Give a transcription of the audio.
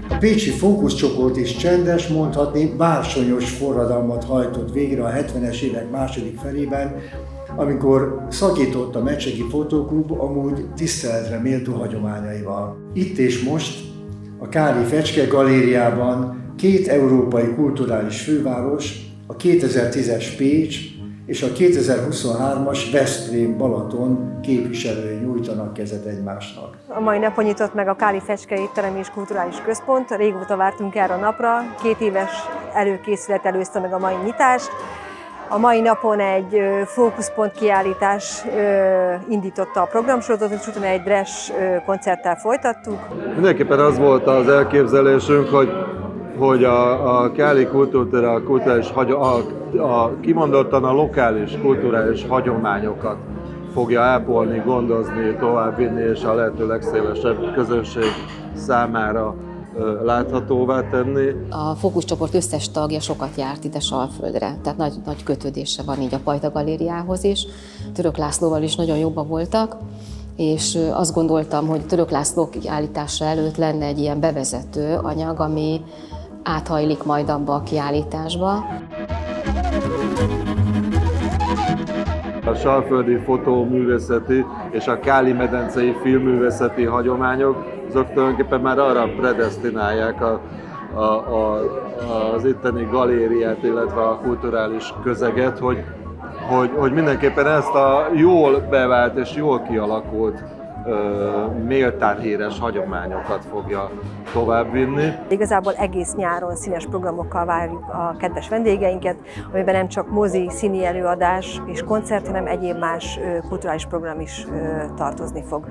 A pécsi fókuszcsoport is csendes, mondhatni bársonyos forradalmat hajtott végre a 70-es évek második felében, amikor szakított a Mecseki Fotóklub amúgy tiszteletre méltó hagyományaival. Itt és most a Káli Fecske Galériában két európai kulturális főváros, a 2010-es Pécs és a 2023-as Veszprém-Balaton képviselői nyújtanak kezet egymásnak. A mai napon nyitott meg a Káli Fecske Étterem és Kulturális Központ. Régóta vártunk erre a napra, 2 éves előkészület előzte meg a mai nyitást. A mai napon egy fókuszpont kiállítás indította a programsorozatot, és utána egy dress koncerttel folytattuk. Mindenképpen az volt az elképzelésünk, hogy a Káli Kultúrtér kimondottan a lokális kulturális hagyományokat fogja ápolni, gondozni, továbbvinni és a lehető legszélesebb közönség számára láthatóvá tenni. A fókuszcsoport összes tagja sokat járt ide Salföldre, tehát nagy kötődése van így a Pajta Galériához is. Török Lászlóval is nagyon jóban voltak, és azt gondoltam, hogy Török László kiállítása előtt lenne egy ilyen bevezető anyag, ami áthajlik majd abba a kiállításba. A salföldi fotóművészeti és a Káli-medencei filmművészeti hagyományok azok tulajdonképpen már arra predesztinálják az itteni galériát, illetve a kulturális közeget, hogy mindenképpen ezt a jól bevált és jól kialakult méltán híres hagyományokat fogja továbbvinni. Igazából egész nyáron színes programokkal várjuk a kedves vendégeinket, amiben nem csak mozi, színi előadás és koncert, hanem egyéb más kulturális program is tartozni fog.